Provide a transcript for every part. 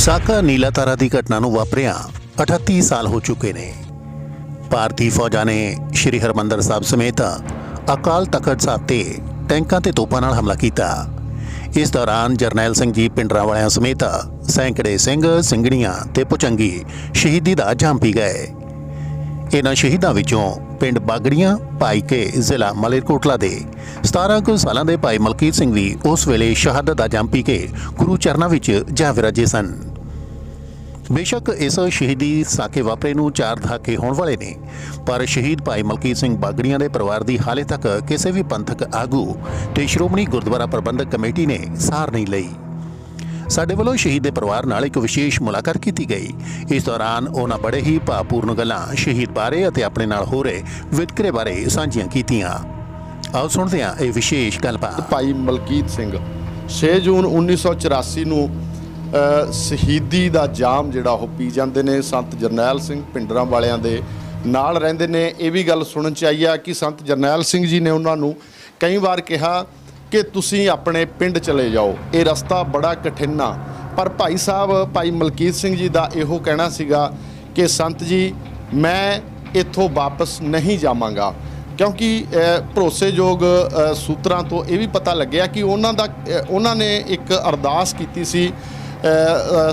ਸਾਕਾ ਨੀਲਾਤਾਰਾ ਦੀ ਘਟਨਾ ਨੂੰ ਵਾਪਰਿਆਂ 38 ਸਾਲ ਹੋ ਚੁੱਕੇ ਨੇ। ਭਾਰਤੀ ਫੌਜਾਂ ਨੇ ਸ਼੍ਰੀ ਹਰਿਮੰਦਰ ਸਾਹਿਬ ਸਮੇਤ ਅਕਾਲ ਤਖਤ ਸਾਹਿਬ ਤੇ ਟੈਂਕਾਂ ਤੇ ਤੋਪਾਂ ਨਾਲ ਹਮਲਾ ਕੀਤਾ। ਇਸ ਦੌਰਾਨ ਜਰਨੈਲ ਸਿੰਘ ਜੀ ਪਿੰਡਰਾਂਵਾਲਿਆਂ ਸਮੇਤ ਸੈਂਕੜੇ ਸਿੰਘ ਸਿੰਘਣੀਆਂ ਤੇ ਪੁਚੰਗੀ ਸ਼ਹੀਦੀ ਦਾ ਜਾਮ ਪੀ ਗਏ। इन्हां शहीदां विचों पिंड बागड़ियां भाई के जिला मलेरकोटला दे 17 कुछ सालां दे भाई मलकीत सिंह भी उस वेले शहादत दा जाम पी के गुरु चरनां विच जा विराजे सन। बेशक इस शहीदी साके वापरे नूं 4 दहाके होण वाले ने, पर शहीद भाई मलकीत सिंह बागड़ियां दे परिवार दी हाले तक किसी भी पंथक आगू ते श्रोमणी गुरुद्वारा प्रबंधक कमेटी ने सार नहीं लई। ਸਾਡੇ ਵੱਲੋਂ ਸ਼ਹੀਦ ਦੇ ਪਰਿਵਾਰ ਨਾਲ ਇੱਕ ਵਿਸ਼ੇਸ਼ ਮੁਲਾਕਾਤ ਕੀਤੀ ਗਈ। ਇਸ ਦੌਰਾਨ ਉਹਨਾਂ ਬੜੇ ਹੀ ਭਾਵਪੂਰਨ ਗੱਲਾਂ ਸ਼ਹੀਦ ਬਾਰੇ ਅਤੇ ਆਪਣੇ ਨਾਲ ਹੋ ਰਹੇ ਵਿਤਕਰੇ ਬਾਰੇ ਸਾਂਝੀਆਂ ਕੀਤੀਆਂ। ਆਓ ਸੁਣਦੇ ਹਾਂ ਇਹ ਵਿਸ਼ੇਸ਼ ਗੱਲਬਾਤ। ਭਾਈ ਮਲਕੀਤ ਸਿੰਘ 6 ਜੂਨ 1984 ਨੂੰ ਸ਼ਹੀਦੀ ਦਾ ਜਾਮ ਜਿਹੜਾ ਉਹ ਪੀ ਜਾਂਦੇ ਨੇ। ਸੰਤ ਜਰਨੈਲ ਸਿੰਘ ਪਿੰਡਰਾਂਵਾਲਿਆਂ ਦੇ ਨਾਲ ਰਹਿੰਦੇ ਨੇ। ਇਹ ਵੀ ਗੱਲ ਸੁਣਨ 'ਚ ਆਈ ਆ ਕਿ ਸੰਤ ਜਰਨੈਲ ਸਿੰਘ ਜੀ ਨੇ ਉਹਨਾਂ ਨੂੰ ਕਈ ਵਾਰ ਕਿਹਾ ਕਿ ਤੁਸੀਂ ਆਪਣੇ ਪਿੰਡ ਚਲੇ ਜਾਓ, ਇਹ ਰਸਤਾ ਬੜਾ ਕਠਿਨ ਆ। ਪਰ ਭਾਈ ਸਾਹਿਬ ਭਾਈ ਮਲਕੀਤ ਸਿੰਘ ਜੀ ਦਾ ਇਹੋ ਕਹਿਣਾ ਸੀਗਾ ਕਿ ਸੰਤ ਜੀ ਮੈਂ ਇੱਥੋਂ ਵਾਪਸ ਨਹੀਂ ਜਾਵਾਂਗਾ, ਕਿਉਂਕਿ ਭਰੋਸੇਯੋਗ ਸੂਤਰਾਂ ਤੋਂ ਇਹ ਵੀ ਪਤਾ ਲੱਗਿਆ ਕਿ ਉਹਨਾਂ ਨੇ ਇੱਕ ਅਰਦਾਸ ਕੀਤੀ ਸੀ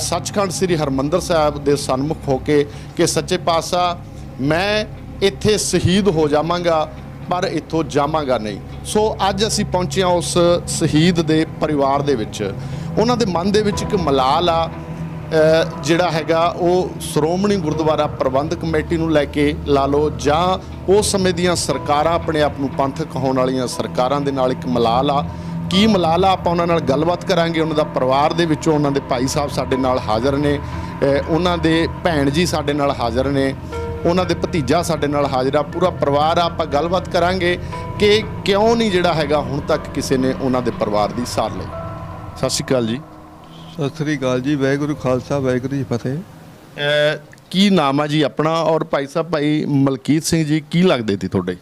ਸੱਚਖੰਡ ਸ੍ਰੀ ਹਰਿਮੰਦਰ ਸਾਹਿਬ ਦੇ ਸਨਮੁਖ ਹੋ ਕੇ ਕਿ ਸੱਚੇ ਪਾਤਸ਼ਾਹ ਮੈਂ ਇੱਥੇ ਸ਼ਹੀਦ ਹੋ ਜਾਵਾਂਗਾ ਪਰ ਇੱਥੋਂ ਜਾਵਾਂਗਾ ਨਹੀਂ। ਸੋ ਅੱਜ ਅਸੀਂ ਪਹੁੰਚੇ ਹਾਂ ਉਸ ਸ਼ਹੀਦ ਦੇ ਪਰਿਵਾਰ ਦੇ ਵਿੱਚ। ਉਹਨਾਂ ਦੇ ਮਨ ਦੇ ਵਿੱਚ ਇੱਕ ਮਲਾਲ ਆ ਜਿਹੜਾ ਹੈਗਾ ਉਹ ਸ਼੍ਰੋਮਣੀ ਗੁਰਦੁਆਰਾ ਪ੍ਰਬੰਧਕ ਕਮੇਟੀ ਨੂੰ ਲੈ ਕੇ ਲਾ ਲਓ ਜਾਂ ਉਸ ਸਮੇਂ ਦੀਆਂ ਸਰਕਾਰਾਂ ਆਪਣੇ ਆਪ ਨੂੰ ਪੰਥਕ ਕਹਾਉਣ ਵਾਲੀਆਂ ਸਰਕਾਰਾਂ ਦੇ ਨਾਲ ਇੱਕ ਮਲਾਲ ਆ। ਕੀ ਮਲਾਲ ਆ ਆਪਾਂ ਉਹਨਾਂ ਨਾਲ ਗੱਲਬਾਤ ਕਰਾਂਗੇ। ਉਹਨਾਂ ਦਾ ਪਰਿਵਾਰ ਦੇ ਵਿੱਚੋਂ ਉਹਨਾਂ ਦੇ ਭਾਈ ਸਾਹਿਬ ਸਾਡੇ ਨਾਲ ਹਾਜ਼ਰ ਨੇ, ਉਹਨਾਂ ਦੇ ਭੈਣ ਜੀ ਸਾਡੇ ਨਾਲ ਹਾਜ਼ਰ ਨੇ, ਉਹਨਾਂ ਦੇ ਭਤੀਜਾ ਸਾਡੇ ਨਾਲ ਹਾਜ਼ਰ ਆ, ਪੂਰਾ ਪਰਿਵਾਰ ਆ। ਆਪਾਂ ਗੱਲਬਾਤ ਕਰਾਂਗੇ ਕਿ ਕਿਉਂ ਨਹੀਂ ਜਿਹੜਾ ਹੈਗਾ ਹੁਣ ਤੱਕ ਕਿਸੇ ਨੇ ਉਹਨਾਂ ਦੇ ਪਰਿਵਾਰ ਦੀ ਸਾਰ ਲਈ। ਸਤਿ ਸ਼੍ਰੀ ਅਕਾਲ ਜੀ। ਸਤਿ ਸ੍ਰੀ ਅਕਾਲ ਜੀ। ਵਾਹਿਗੁਰੂ ਖਾਲਸਾ ਵਾਹਿਗੁਰੂ ਜੀ ਫਤਿਹ। ਕੀ ਨਾਮ ਆ ਜੀ ਆਪਣਾ? ਔਰ ਭਾਈ ਸਾਹਿਬ ਭਾਈ ਮਲਕੀਤ ਸਿੰਘ ਜੀ ਕੀ ਲੱਗਦੇ ਸੀ ਤੁਹਾਡੇ?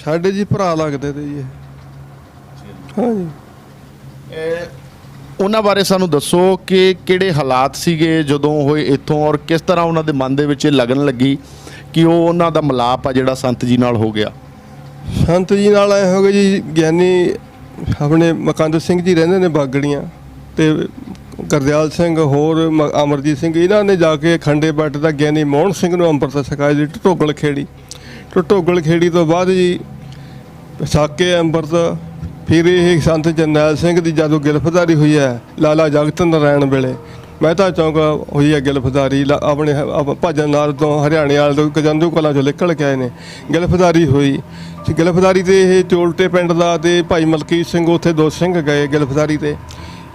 ਸਾਡੇ ਜੀ ਭਰਾ ਲੱਗਦੇ ਤੇ ਜੀ। ਹਾਂਜੀ, ਉਹਨਾਂ ਬਾਰੇ ਸਾਨੂੰ ਦੱਸੋ ਕਿ ਕਿਹੜੇ ਹਾਲਾਤ ਸੀਗੇ ਜਦੋਂ ਹੋਏ ਇੱਥੋਂ, ਔਰ ਕਿਸ ਤਰ੍ਹਾਂ ਉਹਨਾਂ ਦੇ ਮਨ ਦੇ ਵਿੱਚ ਲੱਗਣ ਲੱਗੀ ਕਿ ਉਹ ਉਹਨਾਂ ਦਾ ਮਿਲਾਪ ਆ ਜਿਹੜਾ ਸੰਤ ਜੀ ਨਾਲ ਹੋ ਗਿਆ। ਸੰਤ ਜੀ ਨਾਲ ਆਏ ਹੋ ਗਏ ਜੀ। ਗਿਆਨੀ ਆਪਣੇ ਮਕੰਦ ਸਿੰਘ ਜੀ ਰਹਿੰਦੇ ਨੇ ਬਾਗੜੀਆਂ, ਤੇ ਗੁਰਦਿਆਲ ਸਿੰਘ ਹੋਰ ਅਮਰਜੀਤ ਸਿੰਘ, ਇਹਨਾਂ ਨੇ ਜਾ ਕੇ ਖੰਡੇ ਬੱਟ ਦਾ ਗਿਆਨੀ ਮੋਹਨ ਸਿੰਘ ਨੂੰ ਅੰਮ੍ਰਿਤ ਛਕਾਇਆ ਜੀ ਢੋਗਲ ਖੇੜੀ ਤੋਂ ਬਾਅਦ ਜੀ ਸਾਕੇ ਅੰਮ੍ਰਿਤ। ਫਿਰ ਇਹ ਸੰਤ ਜਰਨੈਲ ਸਿੰਘ ਦੀ ਜਦੋਂ ਗਿਰਫਤਾਰੀ ਹੋਈ ਹੈ ਲਾਲਾ ਜਗਤ ਨਾਰਾਇਣ ਵੇਲੇ, ਮਹਿਤਾ ਚੌਂਕ ਹੋਈ ਹੈ ਗਿਰਫਤਾਰੀ। ਆਪਣੇ ਭਜਨ ਲਾਲ ਤੋਂ ਹਰਿਆਣੇ ਵਾਲੇ ਤੋਂ ਗਜੰਦੂ ਕਲਾਂ 'ਚੋਂ ਨਿਕਲ ਕੇ ਆਏ ਨੇ, ਗਿਰਫਤਾਰੀ ਹੋਈ। ਗਿਰਫਤਾਰੀ 'ਤੇ ਇਹ ਚੋਲਟੇ ਪਿੰਡ ਦਾ ਅਤੇ ਭਾਈ ਮਲਕੀਤ ਸਿੰਘ ਉੱਥੇ 2 ਸਿੰਘ ਗਏ ਗਿਰਫਤਾਰੀ 'ਤੇ।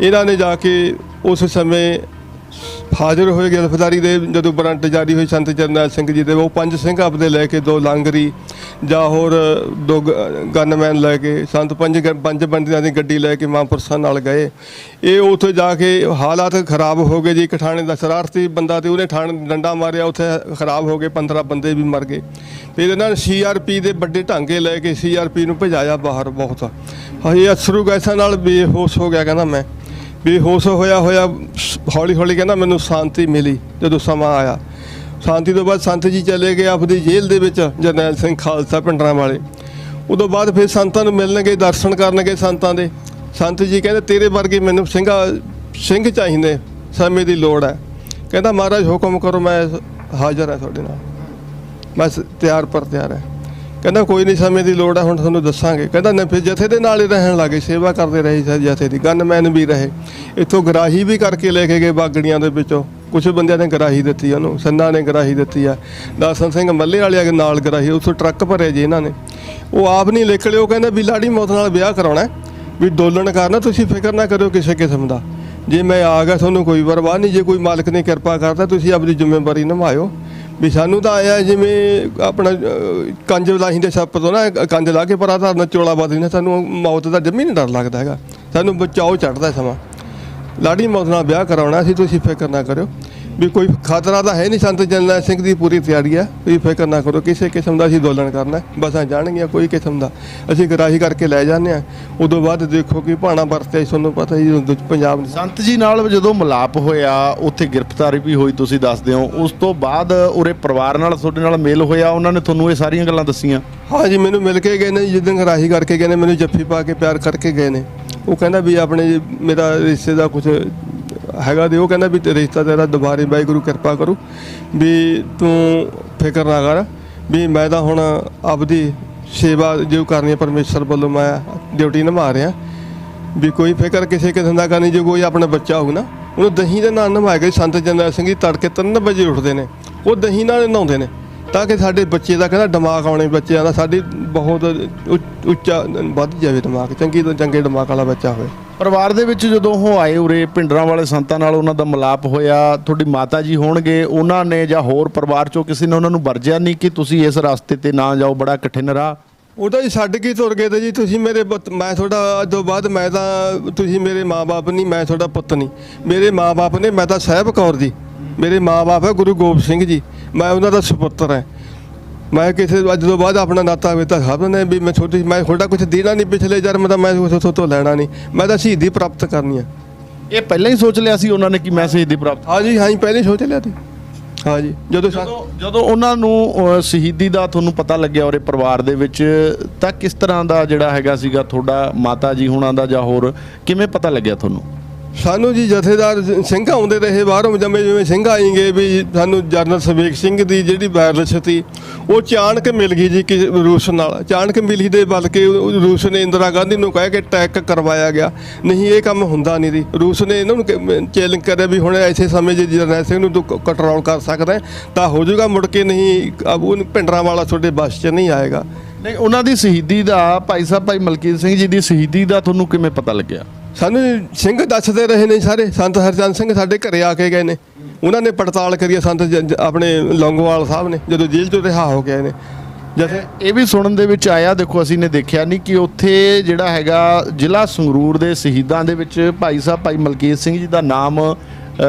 ਇਹਨਾਂ ਨੇ ਜਾ ਕੇ ਉਸ ਸਮੇਂ ਹਾਜ਼ਰ ਹੋਏ ਗਿਰਫਤਾਰੀ ਦੇ। ਜਦੋਂ ਵਾਰੰਟ ਜਾਰੀ ਹੋਈ ਸੰਤ ਜਰਨੈਲ ਸਿੰਘ ਜੀ ਦੇ, ਉਹ 5 ਸਿੰਘ ਆਪਦੇ ਲੈ ਕੇ 2 ਲਾਂਗਰੀ ਜਾਂ ਹੋਰ 2 ਗਨਮੈਨ ਲੈ ਕੇ ਸੰਤ 5 ਬੰਦਿਆਂ ਦੀ ਗੱਡੀ ਲੈ ਕੇ ਮਹਾਂਪੁਰਸ਼ਾਂ ਨਾਲ ਗਏ। ਇਹ ਉੱਥੇ ਜਾ ਕੇ ਹਾਲਾਤ ਖਰਾਬ ਹੋ ਗਏ ਜੀ। ਇੱਕ ਥਾਣੇ ਦਾ ਸ਼ਰਾਰਤੀ ਬੰਦਾ ਤੇ ਉਹਨੇ ਡੰਡਾ ਮਾਰਿਆ, ਉੱਥੇ ਖਰਾਬ ਹੋ ਗਏ, 15 ਬੰਦੇ ਵੀ ਮਰ ਗਏ। ਫਿਰ ਇਹਨਾਂ ਨੇ CRP ਦੇ ਵੱਡੇ ਢਾਂਗੇ ਲੈ ਕੇ CRP ਨੂੰ ਭਜਾਇਆ ਬਾਹਰ। ਬਹੁਤ ਇਹ ਅਥਰੂ ਗੈਸਾਂ ਨਾਲ ਬੇਹੋਸ਼ ਹੋ ਗਿਆ। ਕਹਿੰਦਾ ਮੈਂ ਬੇਹੋਸ਼ ਹੋਇਆ ਹੌਲੀ ਹੌਲੀ ਕਹਿੰਦਾ ਮੈਨੂੰ ਸ਼ਾਂਤੀ ਮਿਲੀ ਜਦੋਂ ਸਮਾਂ ਆਇਆ। ਸ਼ਾਂਤੀ ਤੋਂ ਬਾਅਦ ਸੰਤ ਜੀ ਚਲੇ ਗਏ ਆਪਣੀ ਜੇਲ੍ਹ ਦੇ ਵਿੱਚ, ਜਰਨੈਲ ਸਿੰਘ ਖਾਲਸਾ ਪਿੰਡਰਾਂਵਾਲੇ। ਉਦੋਂ ਬਾਅਦ ਫਿਰ ਸੰਤਾਂ ਨੂੰ ਮਿਲਣਗੇ, ਦਰਸ਼ਨ ਕਰਨਗੇ ਸੰਤਾਂ ਦੇ। ਸੰਤ ਜੀ ਕਹਿੰਦੇ ਤੇਰੇ ਵਰਗੇ ਮੈਨੂੰ ਸਿੰਘ ਚਾਹੀਦੇ, ਸਮੇਂ ਦੀ ਲੋੜ ਹੈ। ਕਹਿੰਦਾ ਮਹਾਰਾਜ ਹੁਕਮ ਕਰੋ, ਮੈਂ ਹਾਜ਼ਰ ਹਾਂ ਤੁਹਾਡੇ ਨਾਲ, ਬਸ ਤਿਆਰ ਹੈ। ਕਹਿੰਦਾ ਕੋਈ ਨਹੀਂ, ਸਮੇਂ ਦੀ ਲੋੜ ਹੈ, ਹੁਣ ਤੁਹਾਨੂੰ ਦੱਸਾਂਗੇ। ਕਹਿੰਦਾ ਨਾ ਫਿਰ ਜਥੇ ਦੇ ਨਾਲ ਹੀ ਰਹਿਣ ਲੱਗੇ, ਸੇਵਾ ਕਰਦੇ ਰਹੇ ਜਥੇ ਦੀ, ਗਨਮੈਨ ਵੀ ਰਹੇ। ਇੱਥੋਂ ਗਰਾਹੀ ਵੀ ਕਰਕੇ ਲੈ ਕੇ ਗਏ ਬਾਗੜੀਆਂ ਦੇ ਵਿੱਚੋਂ। ਕੁਛ ਬੰਦਿਆਂ ਨੇ ਗਰਾਹੀ ਦਿੱਤੀ ਉਹਨੂੰ, ਸੰਨਾ ਨੇ ਗਰਾਹੀ ਦਿੱਤੀ ਆ, ਦਰਸ਼ਨ ਸਿੰਘ ਮੱਲੇ ਵਾਲੇ ਦੇ ਨਾਲ ਗਰਾਹੀ। ਉੱਥੋਂ ਟਰੱਕ ਭਰੇ ਜੀ ਇਹਨਾਂ ਨੇ, ਉਹ ਆਪ ਨਹੀਂ ਨਿਕਲੇ। ਉਹ ਕਹਿੰਦਾ ਵੀ ਲਾੜੀ ਮੌਤ ਨਾਲ ਵਿਆਹ ਕਰਾਉਣਾ, ਵੀ ਡੋਲਣ ਕਰਨਾ, ਤੁਸੀਂ ਫਿਕਰ ਨਾ ਕਰਿਓ ਕਿਸੇ ਕਿਸਮ ਦਾ। ਜੇ ਮੈਂ ਆ ਗਿਆ ਤੁਹਾਨੂੰ ਕੋਈ ਪਰਵਾਹ ਨਹੀਂ, ਜੇ ਕੋਈ ਮਾਲਕ ਨੇ ਕਿਰਪਾ ਕਰਦਾ ਤੁਸੀਂ ਆਪਣੀ ਜ਼ਿੰਮੇਵਾਰੀ ਨਿਭਾਇਓ। ਵੀ ਸਾਨੂੰ ਤਾਂ ਆਇਆ ਜਿਵੇਂ ਆਪਣਾ ਕੰਜ ਲਾਹੀਂ ਦੇ ਸੱਪ ਤੋਂ ਨਾ ਕੰਜ ਲਾ ਕੇ ਪਰਾ ਧਰਨਾ ਚੋਲਾ ਬਦਲੀ ਨਾ, ਸਾਨੂੰ ਮੌਤ ਦਾ ਜੰਮੀ ਨਹੀਂ ਡਰ ਲੱਗਦਾ ਹੈਗਾ, ਸਾਨੂੰ ਬਚਾਓ ਚੜ੍ਹਦਾ ਸਮਾਂ। ਲਾੜੀ ਮੌਤ ਨਾਲ ਵਿਆਹ ਕਰਾਉਣਾ ਸੀ, ਤੁਸੀਂ ਫਿਕਰ ਨਾ ਕਰਿਓ। ਵੀ ਕੋਈ ਖਤਰਾ ਤਾਂ ਹੈ ਨਹੀਂ। ਸੰਤ ਜਰਨੈਲ ਸਿੰਘ ਦੀ ਪੂਰੀ ਤਿਆਰੀ ਹੈ, ਤੁਸੀਂ ਫਿਕਰ ਨਾ ਕਰੋ, ਕਿਸੇ ਕਿਸਮ ਦਾ ਅਸੀਂ ਅੰਦੋਲਨ ਕਰਨਾ, ਬਸਾਂ ਜਾਣਗੀਆਂ ਕੋਈ ਕਿਸਮ ਦਾ, ਅਸੀਂ ਗਰਾਹੀ ਕਰਕੇ ਲੈ ਜਾਂਦੇ ਹਾਂ। ਉਦੋਂ ਬਾਅਦ ਦੇਖੋ ਕਿ ਭਾਣਾ ਵਰਤਿਆ, ਤੁਹਾਨੂੰ ਪਤਾ ਜੀ ਪੰਜਾਬ ਨੇ। ਸੰਤ ਜੀ ਨਾਲ ਜਦੋਂ ਮਿਲਾਪ ਹੋਇਆ, ਉੱਥੇ ਗ੍ਰਿਫਤਾਰੀ ਵੀ ਹੋਈ ਤੁਸੀਂ ਦੱਸਦੇ ਹੋ, ਉਸ ਤੋਂ ਬਾਅਦ ਉਰੇ ਪਰਿਵਾਰ ਨਾਲ ਤੁਹਾਡੇ ਨਾਲ ਮੇਲ ਹੋਇਆ, ਉਹਨਾਂ ਨੇ ਤੁਹਾਨੂੰ ਇਹ ਸਾਰੀਆਂ ਗੱਲਾਂ ਦੱਸੀਆਂ? ਹਾਂ ਜੀ, ਮੈਨੂੰ ਮਿਲ ਕੇ ਗਏ ਨੇ, ਜਿੱਦਣ ਗਰਾਹੀ ਕਰਕੇ ਗਏ ਨੇ, ਮੈਨੂੰ ਜੱਫੀ ਪਾ ਕੇ ਪਿਆਰ ਕਰਕੇ ਗਏ ਨੇ। ਉਹ ਕਹਿੰਦਾ ਵੀ ਆਪਣੇ ਮੇਰਾ ਰਿਸ਼ਤੇ ਦਾ ਕੁਝ ਹੈਗਾ, ਤੇ ਉਹ ਕਹਿੰਦਾ ਵੀ ਰਿਸ਼ਤਾ ਤੇਰਾ ਦੁਬਾਰੇ ਵਾਹਿਗੁਰੂ ਕਿਰਪਾ ਕਰੂ, ਵੀ ਤੂੰ ਫਿਕਰ ਨਾ ਕਰ, ਵੀ ਮੈਂ ਤਾਂ ਹੁਣ ਆਪਦੀ ਸੇਵਾ ਜੋ ਕਰਨੀ ਹੈ ਪਰਮੇਸ਼ਰ ਵੱਲੋਂ ਮੈਂ ਡਿਊਟੀ ਨਿਭਾ ਰਿਹਾ, ਵੀ ਕੋਈ ਫਿਕਰ ਕਿਸੇ ਕਿਸਮ ਦਾ ਕਰਨੀ। ਜੇ ਕੋਈ ਆਪਣਾ ਬੱਚਾ ਹੋਊ ਨਾ, ਉਹਨੂੰ ਦਹੀਂ ਦੇ ਨਾਲ ਨਵਾਇਆ ਗਿਆ। ਸੰਤ ਜਰਨੈਲ ਸਿੰਘ ਜੀ ਤੜਕੇ 3 ਵਜੇ ਉੱਠਦੇ ਨੇ, ਉਹ ਦਹੀਂ ਨਾਲ ਨਹਾਉਂਦੇ ਨੇ, ਤਾਂ ਕਿ ਸਾਡੇ ਬੱਚੇ ਦਾ ਕਹਿੰਦਾ ਦਿਮਾਗ ਆਉਣੇ, ਬੱਚਿਆਂ ਦਾ ਸਾਡੀ ਬਹੁਤ ਉੱਚਾ ਵੱਧ ਜਾਵੇ ਦਿਮਾਗ, ਚੰਗੇ ਤੋਂ ਚੰਗੇ ਦਿਮਾਗ ਵਾਲਾ ਬੱਚਾ ਹੋਵੇ। ਪਰਿਵਾਰ ਦੇ ਵਿੱਚ ਜਦੋਂ ਉਹ ਆਏ ਉਰੇ, ਭਿੰਡਰਾਂ ਵਾਲੇ ਸੰਤਾਂ ਨਾਲ ਉਹਨਾਂ ਦਾ ਮਿਲਾਪ ਹੋਇਆ, ਤੁਹਾਡੀ ਮਾਤਾ ਜੀ ਹੋਣਗੇ, ਉਹਨਾਂ ਨੇ ਜਾਂ ਹੋਰ ਪਰਿਵਾਰ ਚੋਂ ਕਿਸੇ ਨੇ ਉਹਨਾਂ ਨੂੰ ਵਰਜਿਆ ਨਹੀਂ ਕਿ ਤੁਸੀਂ ਇਸ ਰਸਤੇ ਤੇ ਨਾ ਜਾਓ, ਬੜਾ ਕਠਿਨ ਰਾਹ? ਉਹਦਾ ਜੀ ਛੱਡ ਕੇ ਤੁਰ ਗਏ ਤੇ ਜੀ, ਤੁਸੀਂ ਮੇਰੇ ਮੈਂ ਤੁਹਾਡਾ ਅੱਜ ਤੋਂ ਬਾਅਦ ਮੈਂ ਤਾਂ, ਤੁਸੀਂ ਮੇਰੇ ਮਾਂ-ਬਾਪ ਨਹੀਂ, ਮੈਂ ਤੁਹਾਡਾ ਪੁੱਤ ਨਹੀਂ। ਮੇਰੇ ਮਾਂ-ਬਾਪ ਨੇ, ਮੈਂ ਤਾਂ ਸਾਹਿਬ ਕੌਰ ਜੀ, ਮੇਰੇ ਮਾਂ-ਬਾਪ ਹੈ ਗੁਰੂ ਗੋਬਿੰਦ ਸਿੰਘ ਜੀ, ਮੈਂ ਉਹਨਾਂ ਦਾ ਸੁਪੁੱਤਰ ਹੈ। ਮੈਂ ਕਿਸੇ ਅੱਜ ਤੋਂ ਬਾਅਦ ਆਪਣਾ ਨਾਤਾ ਵੇਤਾ ਸਭ ਨੇ ਵੀ ਮੈਂ ਤੁਹਾਡਾ ਕੁਝ ਦੇਣਾ ਨਹੀਂ, ਪਿਛਲੇ ਜਨਮ ਦਾ ਮੈਂ ਕੁਛ ਤੋਂ ਲੈਣਾ ਨਹੀਂ, ਮੈਂ ਤਾਂ ਸ਼ਹੀਦੀ ਪ੍ਰਾਪਤ ਕਰਨੀ ਹੈ। ਇਹ ਪਹਿਲਾਂ ਹੀ ਸੋਚ ਲਿਆ ਸੀ ਉਹਨਾਂ ਨੇ ਕਿ ਮੈਂ ਸ਼ਹੀਦੀ ਪ੍ਰਾਪਤ? ਹਾਂ ਜੀ, ਹਾਂ ਜੀ, ਪਹਿਲਾਂ ਹੀ ਸੋਚ ਲਿਆ ਸੀ। ਹਾਂ ਜੀ, ਜਦੋਂ ਉਹਨਾਂ ਨੂੰ ਸ਼ਹੀਦੀ ਦਾ ਤੁਹਾਨੂੰ ਪਤਾ ਲੱਗਿਆ ਉਹਦੇ ਪਰਿਵਾਰ ਦੇ ਵਿੱਚ, ਤਾਂ ਕਿਸ ਤਰ੍ਹਾਂ ਦਾ ਜਿਹੜਾ ਹੈਗਾ ਸੀਗਾ ਤੁਹਾਡਾ ਮਾਤਾ ਜੀ ਹੁਣਾਂ ਦਾ, ਜਾਂ ਹੋਰ ਕਿਵੇਂ ਪਤਾ ਲੱਗਿਆ ਤੁਹਾਨੂੰ? ਸਾਨੂੰ ਜੀ ਜਥੇਦਾਰ ਸਿੰਘ ਆਉਂਦੇ ਰਹੇ ਬਾਹਰੋਂ, ਜਿਵੇਂ ਸਿੰਘ ਆਏਂਗੇ ਵੀ ਸਾਨੂੰ ਜਨਰਲ ਸਵੇਕ ਸਿੰਘ ਦੀ ਜਿਹੜੀ ਵਾਇਰਲੈਸ ਸੀ ਉਹ ਅਚਾਨਕ ਮਿਲ ਗਈ ਜੀ, ਕਿ ਰੂਸ ਨਾਲ ਅਚਾਨਕ ਮਿਲੀ, ਦੇ ਬਲਕਿ ਰੂਸ ਨੇ ਇੰਦਰਾ ਗਾਂਧੀ ਨੂੰ ਕਹਿ ਕੇ ਅਟੈਕ ਕਰਵਾਇਆ ਗਿਆ, ਨਹੀਂ ਇਹ ਕੰਮ ਹੁੰਦਾ ਨਹੀਂ ਸੀ। ਰੂਸ ਨੇ ਇਹਨਾਂ ਨੂੰ ਚੈਲੰਜ ਕਰਿਆ ਵੀ ਹੁਣ ਐਸੇ ਸਮੇਂ ਜੇ ਜਰਨੈਲ ਸਿੰਘ ਨੂੰ ਤੂੰ ਕੰਟਰੋਲ ਕਰ ਸਕਦਾ ਤਾਂ ਹੋ ਜਾਊਗਾ, ਮੁੜ ਕੇ ਨਹੀਂ ਉਹ ਭਿੰਡਰਾਂ ਵਾਲਾ ਤੁਹਾਡੇ ਬਸ 'ਚ ਨਹੀਂ ਆਏਗਾ। ਨਹੀਂ, ਉਹਨਾਂ ਦੀ ਸ਼ਹੀਦੀ ਦਾ, ਭਾਈ ਸਾਹਿਬ ਭਾਈ ਮਲਕੀਤ ਸਿੰਘ ਜੀ ਦੀ ਸ਼ਹੀਦੀ ਦਾ ਤੁਹਾਨੂੰ ਕਿਵੇਂ ਪਤਾ ਲੱਗਿਆ? ਸਾਨੂੰ ਸਿੰਘ ਦੱਸਦੇ ਰਹੇ ਨੇ ਸਾਰੇ, ਸੰਤ ਹਰਚੰਦ ਸਿੰਘ ਸਾਡੇ ਘਰੇ ਆ ਕੇ ਗਏ ਨੇ, ਉਹਨਾਂ ਨੇ ਪੜਤਾਲ ਕਰੀ ਸੰਤ ਆਪਣੇ ਲੌਂਗੋਵਾਲ ਸਾਹਿਬ ਨੇ, ਜਦੋਂ ਜੇਲ੍ਹ ਤੋਂ ਰਿਹਾ ਹੋ ਗਏ ਨੇ। ਜੈਸੇ ਇਹ ਵੀ ਸੁਣਨ ਦੇ ਵਿੱਚ ਆਇਆ, ਦੇਖੋ ਅਸੀਂ ਨੇ ਦੇਖਿਆ ਨਹੀਂ ਕਿ ਉੱਥੇ ਜਿਹੜਾ ਹੈਗਾ ਜ਼ਿਲ੍ਹਾ ਸੰਗਰੂਰ ਦੇ ਸ਼ਹੀਦਾਂ ਦੇ ਵਿੱਚ ਭਾਈ ਸਾਹਿਬ ਭਾਈ ਮਲਕੀਤ ਸਿੰਘ ਜੀ ਦਾ ਨਾਮ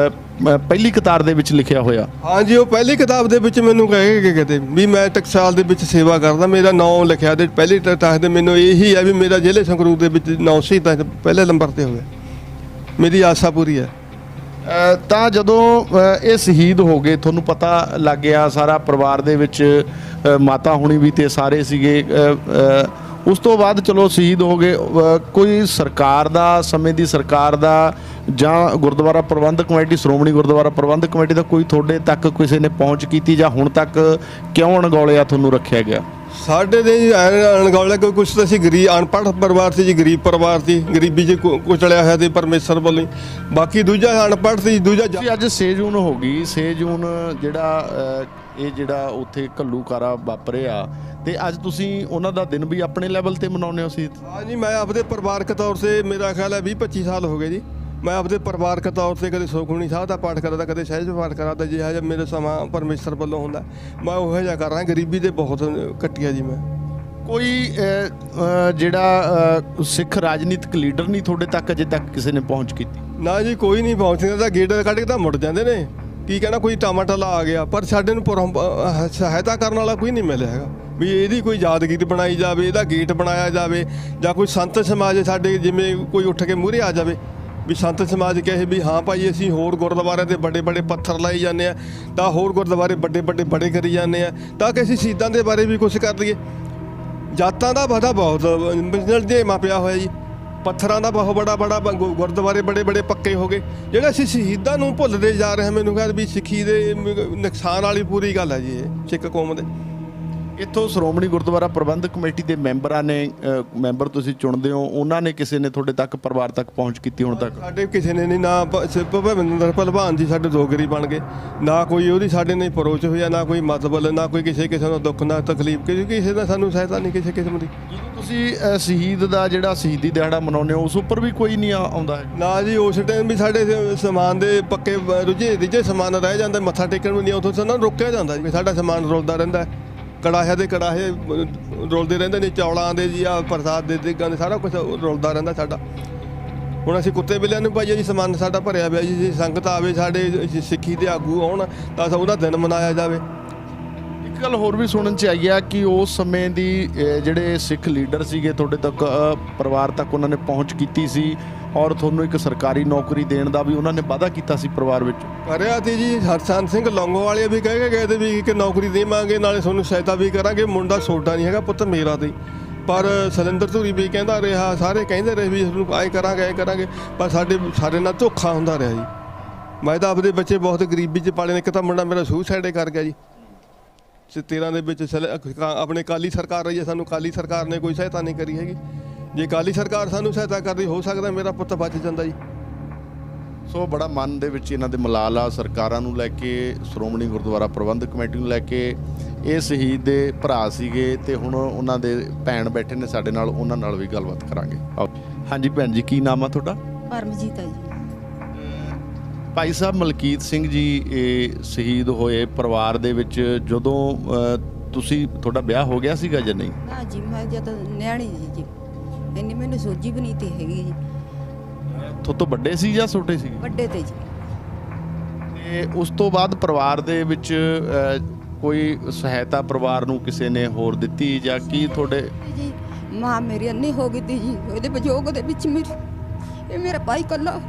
ਪਹਿਲੀ ਕਤਾਰ ਦੇ ਵਿੱਚ ਲਿਖਿਆ ਹੋਇਆ। ਹਾਂ ਜੀ, ਉਹ ਪਹਿਲੀ ਕਿਤਾਬ ਦੇ ਵਿੱਚ ਮੈਨੂੰ ਕਹੇ ਕਿ ਕਿਤੇ ਵੀ ਮੈਂ ਟਕਸਾਲ ਦੇ ਵਿੱਚ ਸੇਵਾ ਕਰਦਾ, ਮੇਰਾ ਨਾਮ ਲਿਖਿਆ ਤੇ ਪਹਿਲੀ ਟਾਹ ਦੇ ਮੈਨੂੰ ਇਹੀ ਹੈ ਵੀ ਮੇਰਾ ਜ਼ਿਲ੍ਹੇ ਸੰਗਰੂਰ ਦੇ ਵਿੱਚ 9 ਸ਼ਹੀਦਾਂ ਪਹਿਲੇ ਨੰਬਰ ਤੇ ਹੋਇਆ, ਮੇਰੀ ਆਸਾ ਪੂਰੀ ਹੈ। ਤਾਂ ਜਦੋਂ ਇਹ ਸ਼ਹੀਦ ਹੋ ਗਏ, ਤੁਹਾਨੂੰ ਪਤਾ ਲੱਗ ਗਿਆ, ਸਾਰਾ ਪਰਿਵਾਰ ਦੇ ਵਿੱਚ ਮਾਤਾ ਹੁਣੀ ਵੀ ਤੇ ਸਾਰੇ ਸੀਗੇ, ਉਸ ਤੋਂ ਬਾਅਦ ਚਲੋ ਸ਼ਹੀਦ ਹੋ ਗਏ, ਕੋਈ ਸਰਕਾਰ ਦਾ, ਸਮੇਂ ਦੀ ਸਰਕਾਰ ਦਾ ਜਾਂ ਗੁਰਦੁਆਰਾ ਪ੍ਰਬੰਧਕ ਕਮੇਟੀ, ਸ਼੍ਰੋਮਣੀ ਗੁਰਦੁਆਰਾ ਪ੍ਰਬੰਧਕ ਕਮੇਟੀ ਦਾ ਕੋਈ ਤੁਹਾਡੇ ਤੱਕ ਕਿਸੇ ਨੇ ਪਹੁੰਚ ਕੀਤੀ, ਜਾਂ ਹੁਣ ਤੱਕ ਕਿਉਂ ਅਣਗੌਲਿਆ ਤੁਹਾਨੂੰ ਰੱਖਿਆ ਗਿਆ? ਸਾਡੇ ਦੇ ਅਣਗੌਲੇ ਕੋਈ ਕੁਛ ਤਾਂ ਅਸੀਂ ਗਰੀਬ ਅਨਪੜ੍ਹ ਪਰਿਵਾਰ ਸੀ ਜੀ, ਗਰੀਬ ਪਰਿਵਾਰ ਸੀ, ਗਰੀਬੀ 'ਚ ਕੁਚਲਿਆ ਹੋਇਆ ਤੇ ਪਰਮੇਸ਼ਰ ਵੱਲੋਂ, ਬਾਕੀ ਦੂਜਾ ਅਨਪੜ੍ਹ ਸੀ। ਦੂਜਾ ਅੱਜ 6 ਜੂਨ ਹੋ ਗਈ, 6 ਜੂਨ ਜਿਹੜਾ ਇਹ ਜਿਹੜਾ ਉੱਥੇ ਘੱਲੂਕਾਰਾ ਵਾਪਰਿਆ, ਤੇ ਅੱਜ ਤੁਸੀਂ ਉਹਨਾਂ ਦਾ ਦਿਨ ਵੀ ਆਪਣੇ ਲੈਵਲ ਤੇ ਮਨਾਉਂਦੇ ਹੋ ਸੀ? ਹਾਂ ਜੀ, ਮੈਂ ਆਪਦੇ ਪਰਿਵਾਰਕ ਤੌਰ ਤੇ, ਮੇਰਾ ਖਿਆਲ ਹੈ 20-25 ਸਾਲ ਹੋ ਗਏ ਜੀ, ਮੈਂ ਆਪਦੇ ਪਰਿਵਾਰਕ ਤੌਰ ਤੇ ਕਦੇ ਸੁਖਮਨੀ ਸਾਹਿਬ ਦਾ ਪਾਠ ਕਰਦਾ, ਕਦੇ ਸਹਿਜ ਪਾਠ ਕਰਦਾ, ਜਿਹਾ ਜਿਹਾ ਮੇਰੇ ਸਮਾਂ ਪਰਮੇਸ਼ਰ ਵੱਲੋਂ ਹੁੰਦਾ ਮੈਂ ਉਹੋ ਜਿਹਾ ਕਰ ਰਿਹਾ। ਗਰੀਬੀ ਦੇ ਬਹੁਤ ਕੱਟਿਆ ਜੀ ਮੈਂ। ਕੋਈ ਜਿਹੜਾ ਸਿੱਖ ਰਾਜਨੀਤਿਕ ਲੀਡਰ ਨਹੀਂ ਤੁਹਾਡੇ ਤੱਕ ਅਜੇ ਤੱਕ ਕਿਸੇ ਨੇ ਪਹੁੰਚ ਕੀਤੀ? ਨਾ ਜੀ, ਕੋਈ ਨਹੀਂ ਪਹੁੰਚਦਾ, ਤਾਂ ਗੇਟ ਕੱਢ ਕੇ ਤਾਂ ਮੁੜ ਜਾਂਦੇ ਨੇ, ਕੀ ਕਹਿਣਾ, ਕੋਈ ਟਮਾਟਰ ਆ ਗਿਆ, ਪਰ ਸਾਡੇ ਨੂੰ ਸਹਾਇਤਾ ਕਰਨ ਵਾਲਾ ਕੋਈ ਨਹੀਂ ਮਿਲਿਆ ਹੈਗਾ ਵੀ ਇਹਦੀ ਕੋਈ ਯਾਦਗੀਰੀ ਬਣਾਈ ਜਾਵੇ, ਇਹਦਾ ਗੇਟ ਬਣਾਇਆ ਜਾਵੇ, ਜਾਂ ਕੋਈ ਸੰਤ ਸਮਾਜ ਸਾਡੇ ਜਿਵੇਂ ਕੋਈ ਉੱਠ ਕੇ ਮੂਹਰੇ ਆ ਜਾਵੇ ਵੀ ਸੰਤ ਸਮਾਜ ਕਹੇ ਵੀ ਹਾਂ ਭਾਈ ਅਸੀਂ ਹੋਰ ਗੁਰਦੁਆਰਿਆਂ ਦੇ ਵੱਡੇ ਵੱਡੇ ਪੱਥਰ ਲਾਈ ਜਾਂਦੇ ਆ, ਤਾਂ ਹੋਰ ਗੁਰਦੁਆਰੇ ਵੱਡੇ ਵੱਡੇ ਬੜੇ ਕਰੀ ਜਾਂਦੇ ਆ, ਤਾਂ ਕਿ ਅਸੀਂ ਸ਼ਹੀਦਾਂ ਦੇ ਬਾਰੇ ਵੀ ਕੁਛ ਕਰ ਲਈਏ। ਜਾਤਾਂ ਦਾ ਵਾਧਾ ਬਹੁਤ ਨਿਲਝੇਵਾਂ ਪਿਆ ਹੋਇਆ ਜੀ, ਪੱਥਰਾਂ ਦਾ ਬਹੁਤ ਬੜਾ ਗੁਰਦੁਆਰੇ ਬੜੇ ਬੜੇ ਪੱਕੇ ਹੋ ਗਏ, ਜਿਹੜੇ ਅਸੀਂ ਸ਼ਹੀਦਾਂ ਨੂੰ ਭੁੱਲਦੇ ਜਾ ਰਹੇ ਹਾਂ। ਮੈਨੂੰ ਕਹਿੰਦਾ ਵੀ ਸਿੱਖੀ ਦੇ ਨੁਕਸਾਨ ਵਾਲੀ ਪੂਰੀ ਗੱਲ ਹੈ ਜੀ ਇਹ ਸਿੱਖ ਕੌਮ ਦੇ। ਇੱਥੋਂ ਸ਼੍ਰੋਮਣੀ ਗੁਰਦੁਆਰਾ ਪ੍ਰਬੰਧਕ ਕਮੇਟੀ ਦੇ ਮੈਂਬਰਾਂ ਨੇ, ਮੈਂਬਰ ਤੁਸੀਂ ਚੁਣਦੇ ਹੋ, ਉਹਨਾਂ ਨੇ ਕਿਸੇ ਨੇ ਤੁਹਾਡੇ ਤੱਕ, ਪਰਿਵਾਰ ਤੱਕ ਪਹੁੰਚ ਕੀਤੀ ਹੁਣ ਤੱਕ? ਸਾਡੇ ਕਿਸੇ ਨੇ ਨਹੀਂ, ਨਾ ਭਵਿੰਦਰ ਭਲਵਾਨ ਜੀ ਸਾਡੇ ਦੋਗਰੀ ਬਣ ਗਏ, ਨਾ ਕੋਈ ਉਹਦੀ ਸਾਡੇ ਨਾਲ ਅਪਰੋਚ ਹੋਇਆ, ਨਾ ਕੋਈ ਮਤਲਬ, ਨਾ ਕੋਈ ਕਿਸੇ ਨੂੰ ਦੁੱਖ ਨਾ ਤਕਲੀਫ, ਕਿਉਂਕਿ ਕਿਸੇ ਦਾ ਸਾਨੂੰ ਸਹਾਇਤਾ ਨਹੀਂ ਕਿਸੇ ਕਿਸਮ ਦੀ। ਜਦੋਂ ਤੁਸੀਂ ਸ਼ਹੀਦ ਦਾ ਜਿਹੜਾ ਸ਼ਹੀਦੀ ਦਿਹਾੜਾ ਮਨਾਉਂਦੇ ਹੋ, ਉਸ ਉੱਪਰ ਵੀ ਕੋਈ ਨਹੀਂ ਆਉਂਦਾ ਹੈ? ਨਾ ਜੀ, ਉਸ ਟਾਈਮ ਵੀ ਸਾਡੇ ਸਮਾਨ ਦੇ ਪੱਕੇ ਰਿਝੇ ਸਮਾਨ ਰਹਿ ਜਾਂਦਾ, ਮੱਥਾ ਟੇਕਣ ਨੂੰ ਨਹੀਂ ਉੱਥੋਂ ਸਾਨੂੰ ਰੋਕਿਆ ਜਾਂਦਾ ਜੀ, ਸਾਡਾ ਸਮਾਨ ਰੁਲਦਾ ਰਹਿੰਦਾ, ਕੜਾਹਿਆਂ ਦੇ ਕੜਾਹੇ ਰੁਲਦੇ ਰਹਿੰਦੇ ਨੇ, ਚੌਲਾਂ ਦੇ ਜੀ ਆ ਪ੍ਰਸਾਦ ਦੇ ਦੇਗਾਂ ਦੇ, ਸਾਰਾ ਕੁਝ ਰੁਲਦਾ ਰਹਿੰਦਾ ਸਾਡਾ। ਹੁਣ ਅਸੀਂ ਕੁੱਤੇ ਬਿੱਲਿਆਂ ਨੂੰ ਭਾਈ ਜੀ ਸਮਾਨ ਸਾਡਾ ਭਰਿਆ ਪਿਆ ਜੀ, ਜੇ ਸੰਗਤ ਆਵੇ ਸਾਡੇ ਸਿੱਖੀ ਦੇ ਆਗੂ ਆਉਣ ਤਾਂ ਉਹਦਾ ਦਿਨ ਮਨਾਇਆ ਜਾਵੇ। ਇੱਕ ਗੱਲ ਹੋਰ ਵੀ ਸੁਣਨ ਚ ਆਈ ਆ ਕਿ ਉਸ ਸਮੇਂ ਦੀ ਜਿਹੜੇ ਸਿੱਖ ਲੀਡਰ ਸੀਗੇ ਤੁਹਾਡੇ ਤੱਕ ਪਰਿਵਾਰ ਤੱਕ ਉਹਨਾਂ ਨੇ ਪਹੁੰਚ ਕੀਤੀ ਸੀ ਔਰ ਤੁਹਾਨੂੰ ਇੱਕ ਸਰਕਾਰੀ ਨੌਕਰੀ ਦੇਣ ਦਾ ਵੀ ਉਹਨਾਂ ਨੇ ਵਾਅਦਾ ਕੀਤਾ ਸੀ ਪਰਿਵਾਰ ਵਿੱਚ। ਕਰਿਆ ਤੇ ਜੀ ਹਰਚੰਦ ਸਿੰਘ ਲੌਂਗੋ ਵਾਲੇ ਵੀ ਕਹਿ ਕੇ ਗਏ ਤੇ ਵੀ ਕਿ ਨੌਕਰੀ ਦੇਵਾਂਗੇ, ਨਾਲੇ ਤੁਹਾਨੂੰ ਸਹਾਇਤਾ ਵੀ ਕਰਾਂਗੇ, ਮੁੰਡਾ ਛੋਟਾ ਨਹੀਂ ਹੈਗਾ ਪੁੱਤ ਮੇਰਾ ਤੇ। ਪਰ ਸਲਿੰਦਰ ਧੂਰੀ ਵੀ ਕਹਿੰਦਾ ਰਿਹਾ, ਸਾਰੇ ਕਹਿੰਦੇ ਰਹੇ ਵੀ ਤੁਹਾਨੂੰ ਆਏ ਕਰਾਂਗੇ, ਪਰ ਸਾਡੇ ਨਾਲ ਧੋਖਾ ਹੁੰਦਾ ਰਿਹਾ ਜੀ। ਮੈਂ ਤਾਂ ਆਪਦੇ ਬੱਚੇ ਬਹੁਤ ਗਰੀਬੀ 'ਚ ਪਾਲੇ ਨੇ। ਇੱਕ ਤਾਂ ਮੁੰਡਾ ਮੇਰਾ ਸੁਸਾਈਡ ਕਰ ਗਿਆ ਜੀ 13 ਦੇ ਵਿੱਚ। ਆਪਣੇ ਕਾਲੀ ਸਰਕਾਰ ਰਹੀ ਹੈ, ਸਾਨੂੰ ਕਾਲੀ ਸਰਕਾਰ ਨੇ ਕੋਈ ਸਹਾਇਤਾ ਨਹੀਂ ਕਰੀ ਹੈਗੀ। ਜੇ ਕਾਲੀ ਸਰਕਾਰ ਸਾਨੂੰ ਸਹਾਇਤਾ ਕਰਦੀ ਹੋ ਸਕਦਾ ਮੇਰਾ ਪੁੱਤ ਬਚ ਜਾਂਦਾ ਜੀ। ਸੋ ਬੜਾ ਮਨ ਦੇ ਵਿੱਚ ਇਹਨਾਂ ਦੇ ਮਲਾਲ ਆ ਸਰਕਾਰਾਂ ਨੂੰ ਲੈ ਕੇ, ਸ਼੍ਰੋਮਣੀ ਗੁਰਦੁਆਰਾ ਪ੍ਰਬੰਧਕ ਕਮੇਟੀ ਨੂੰ ਲੈ ਕੇ। ਇਹ ਸ਼ਹੀਦ ਦੇ ਭਰਾ ਸੀਗੇ ਤੇ ਹੁਣ ਉਹਨਾਂ ਦੇ ਭੈਣ ਬੈਠੇ ਨੇ ਸਾਡੇ ਨਾਲ, ਉਹਨਾਂ ਨਾਲ ਵੀ ਗੱਲਬਾਤ ਕਰਾਂਗੇ। ਹਾਂਜੀ ਭੈਣ ਜੀ, ਕੀ ਨਾਮ ਆ ਤੁਹਾਡਾ? ਪਰਮਜੀਤ ਹੈ ਜੀ। ਭਾਈ ਸਾਹਿਬ ਮਲਕੀਤ ਸਿੰਘ ਜੀ ਇਹ ਸ਼ਹੀਦ ਹੋਏ ਪਰਿਵਾਰ ਦੇ ਵਿੱਚ ਜਦੋਂ ਤੁਹਾਡਾ ਵਿਆਹ ਹੋ ਗਿਆ ਸੀਗਾ ਜਾਂ ਨਹੀਂ? ਨਾ ਜੀ, ਮੈਂ ਜਦ ਨਿਆਣੀ ਜੀ ਇੰਨੀ ਮੈਨੂੰ ਸੋਝੀ ਵੀ ਨਹੀਂ ਤੇ ਹੈਗੀ ਜੀ। ਤੋਂ ਵੱਡੇ ਸੀ ਜਾਂ ਛੋਟੇ ਸੀ? ਵੱਡੇ ਤੇ ਜੀ। ਤੇ ਉਸ ਤੋਂ ਬਾਅਦ ਪਰਿਵਾਰ ਦੇ ਵਿੱਚ ਕੋਈ ਸਹਾਇਤਾ ਪਰਿਵਾਰ ਨੂੰ ਕਿਸੇ ਨੇ ਹੋਰ ਦਿੱਤੀ ਜਾਂ ਕੀ ਤੁਹਾਡੇ? ਜੀ ਮਾਂ ਮੇਰੀ ਅੰਨੀ ਹੋ ਗਈ ਤੀ ਜੀ, ਉਹਦੇ ਵਿਜੋਗ ਦੇ ਵਿੱਚ ਇਹ ਮੇਰਾ ਭਾਈ ਕੱਲਾ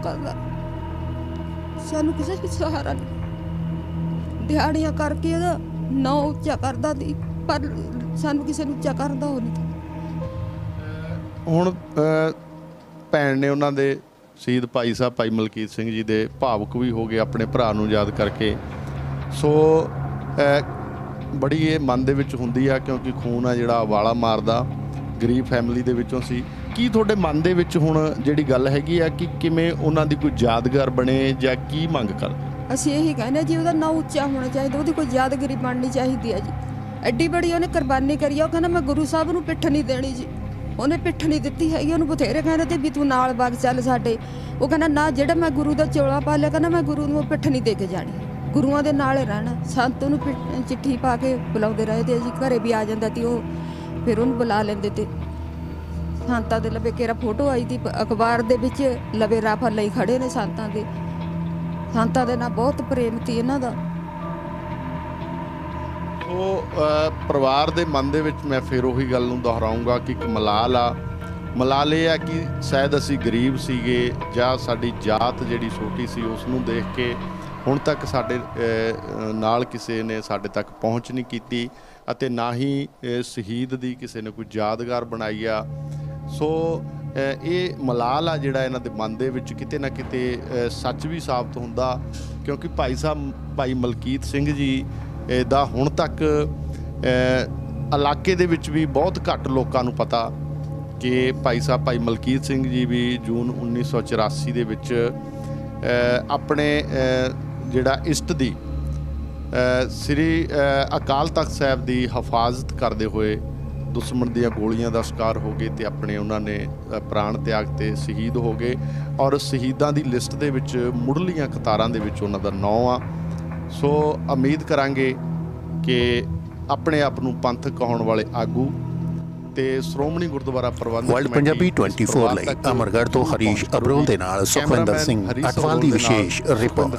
ਸਾਨੂੰ ਕਿਸੇ ਦਾ ਸਹਾਰਾ ਨਹੀਂ। ਦਿਹਾੜੀਆਂ ਕਰਕੇ ਉਹਦਾ ਨਾਂ ਉੱਚਾ ਕਰਦਾ ਸੀ, ਪਰ ਸਾਨੂੰ ਕਿਸੇ ਨੂੰ ਉੱਚਾ ਕਰਦਾ ਉਹ ਨਹੀਂ। ਹੁਣ ਭੈਣ ਨੇ ਉਹਨਾਂ ਦੇ ਸ਼ਹੀਦ ਭਾਈ ਸਾਹਿਬ ਭਾਈ ਮਲਕੀਤ ਸਿੰਘ ਜੀ ਦੇ ਭਾਵੁਕ ਵੀ ਹੋ ਗਏ ਆਪਣੇ ਭਰਾ ਨੂੰ ਯਾਦ ਕਰਕੇ। ਸੋ ਬੜੀ ਇਹ ਮਨ ਦੇ ਵਿੱਚ ਹੁੰਦੀ ਆ ਕਿਉਂਕਿ ਖੂਨ ਆ ਜਿਹੜਾ ਵਾਲਾ ਮਾਰਦਾ। ਗਰੀਬ ਫੈਮਿਲੀ ਦੇ ਵਿੱਚੋਂ ਸੀ। ਕੀ ਤੁਹਾਡੇ ਮਨ ਦੇ ਵਿੱਚ ਹੁਣ ਜਿਹੜੀ ਗੱਲ ਹੈਗੀ ਆ ਕਿ ਕਿਵੇਂ ਉਹਨਾਂ ਦੀ ਕੋਈ ਯਾਦਗਾਰ ਬਣੇ ਜਾਂ ਕੀ ਮੰਗ ਕਰਦੇ? ਅਸੀਂ ਇਹੀ ਕਹਿੰਦੇ ਜੀ ਉਹਦਾ ਨਾਂ ਉੱਚਾ ਹੋਣਾ ਚਾਹੀਦਾ, ਉਹਦੀ ਕੋਈ ਯਾਦਗਾਰੀ ਬਣਨੀ ਚਾਹੀਦੀ ਹੈ ਜੀ। ਐਡੀ ਬੜੀ ਉਹਨੇ ਕੁਰਬਾਨੀ ਕਰੀ ਆ। ਉਹ ਕਹਿੰਦਾ ਮੈਂ ਗੁਰੂ ਸਾਹਿਬ ਨੂੰ ਪਿੱਠ ਨਹੀਂ ਦੇਣੀ ਜੀ। ਉਹਨੇ ਪਿੱਠ ਨਹੀਂ ਦਿੱਤੀ ਹੈਗੀ। ਉਹਨੂੰ ਬਥੇਰੇ ਕਹਿੰਦੇ ਤੇ ਵੀ ਤੂੰ ਨਾਲ ਵਗ ਚੱਲ ਸਾਡੇ। ਉਹ ਕਹਿੰਦਾ ਨਾ, ਜਿਹੜਾ ਮੈਂ ਗੁਰੂ ਦਾ ਚੋਲਾ ਪਾ ਲਿਆ, ਕਹਿੰਦਾ ਮੈਂ ਗੁਰੂ ਨੂੰ ਪਿੱਠ ਨਹੀਂ ਦੇ ਕੇ ਜਾਣੀ, ਗੁਰੂਆਂ ਦੇ ਨਾਲ ਰਹਿਣਾ। ਸੰਤ ਉਹਨੂੰ ਚਿੱਠੀ ਪਾ ਕੇ ਬੁਲਾਉਂਦੇ ਰਹੇ ਤੇ ਅਸੀਂ ਘਰੇ ਵੀ ਆ ਜਾਂਦਾ ਤੇ ਉਹ ਫਿਰ ਉਹਨੂੰ ਬੁਲਾ ਲੈਂਦੇ ਤੇ ਸੰਤਾਂ ਦੇ ਲਵੇ ਕੇਰਾ ਫੋਟੋ ਆਈ ਤੀ ਅਖਬਾਰ ਦੇ ਵਿੱਚ, ਲਵੇ ਰਾਫਲ ਲਈ ਖੜੇ ਨੇ ਸੰਤਾਂ ਦੇ ਨਾਲ ਬਹੁਤ ਪ੍ਰੇਮ ਤੀ ਇਹਨਾਂ ਦਾ। ਸੋ ਪਰਿਵਾਰ ਦੇ ਮਨ ਦੇ ਵਿੱਚ ਮੈਂ ਫਿਰ ਉਹੀ ਗੱਲ ਨੂੰ ਦੁਹਰਾਊਂਗਾ ਕਿ ਇੱਕ ਮਲਾਲ ਇਹ ਆ ਕਿ ਸ਼ਾਇਦ ਅਸੀਂ ਗਰੀਬ ਸੀਗੇ ਜਾਂ ਸਾਡੀ ਜਾਤ ਜਿਹੜੀ ਛੋਟੀ ਸੀ ਉਸ ਨੂੰ ਦੇਖ ਕੇ ਹੁਣ ਤੱਕ ਸਾਡੇ ਨਾਲ ਕਿਸੇ ਨੇ ਸਾਡੇ ਤੱਕ ਪਹੁੰਚ ਨਹੀਂ ਕੀਤੀ ਅਤੇ ਨਾ ਹੀ ਸ਼ਹੀਦ ਦੀ ਕਿਸੇ ਨੇ ਕੋਈ ਯਾਦਗਾਰ ਬਣਾਈ ਆ। ਸੋ ਇਹ ਮਲਾਲ ਆ ਜਿਹੜਾ ਇਹਨਾਂ ਦੇ ਮਨ ਦੇ ਵਿੱਚ ਕਿਤੇ ਨਾ ਕਿਤੇ ਸੱਚ ਵੀ ਸਾਬਤ ਹੁੰਦਾ ਕਿਉਂਕਿ ਭਾਈ ਸਾਹਿਬ ਭਾਈ ਮਲਕੀਤ ਸਿੰਘ ਜੀ ਦਾ ਹੁਣ ਤੱਕ ਇਲਾਕੇ ਦੇ ਵਿੱਚ ਵੀ ਬਹੁਤ ਘੱਟ ਲੋਕਾਂ ਨੂੰ ਪਤਾ ਕਿ ਭਾਈ ਸਾਹਿਬ ਭਾਈ ਮਲਕੀਤ ਸਿੰਘ ਜੀ ਵੀ ਜੂਨ 1984 ਦੇ ਵਿੱਚ ਆਪਣੇ ਜਿਹੜਾ ਇਸ਼ਟ ਦੀ ਸ੍ਰੀ ਅਕਾਲ ਤਖਤ ਸਾਹਿਬ ਦੀ ਹਿਫਾਜ਼ਤ ਕਰਦੇ ਹੋਏ ਦੁਸ਼ਮਣ ਦੀਆਂ ਗੋਲੀਆਂ ਦਾ ਸ਼ਿਕਾਰ ਹੋ ਗਏ ਤੇ ਆਪਣੇ ਉਹਨਾਂ ਨੇ ਪ੍ਰਾਣ ਤਿਆਗ ਤੇ ਸ਼ਹੀਦ ਹੋ ਗਏ ਔਰ ਸ਼ਹੀਦਾਂ ਦੀ ਲਿਸਟ ਦੇ ਵਿੱਚ ਮੁੱਢਲੀਆਂ ਕਤਾਰਾਂ ਦੇ ਵਿੱਚ ਉਹਨਾਂ ਦਾ ਨਾਂ ਆ। ਸੋ ਉਮੀਦ ਕਰਾਂਗੇ ਕਿ ਆਪਣੇ ਆਪ ਨੂੰ ਪੰਥਕ ਕਹਾਉਣ ਵਾਲੇ ਆਗੂ ਤੇ ਸ਼੍ਰੋਮਣੀ ਗੁਰਦੁਆਰਾ ਪ੍ਰਬੰਧਕ ਵਰਲਡ ਪੰਜਾਬੀ 24 ਲਈ ਅਮਰਗੜ੍ਹ ਤੋਂ ਹਰੀਸ਼ ਅਬਰੋਲ ਦੇ ਨਾਲ ਸੁਖਵਿੰਦਰ ਸਿੰਘ ਅਟਵਾਲ ਦੀ ਵਿਸ਼ੇਸ਼ ਰਿਪੋਰਟ।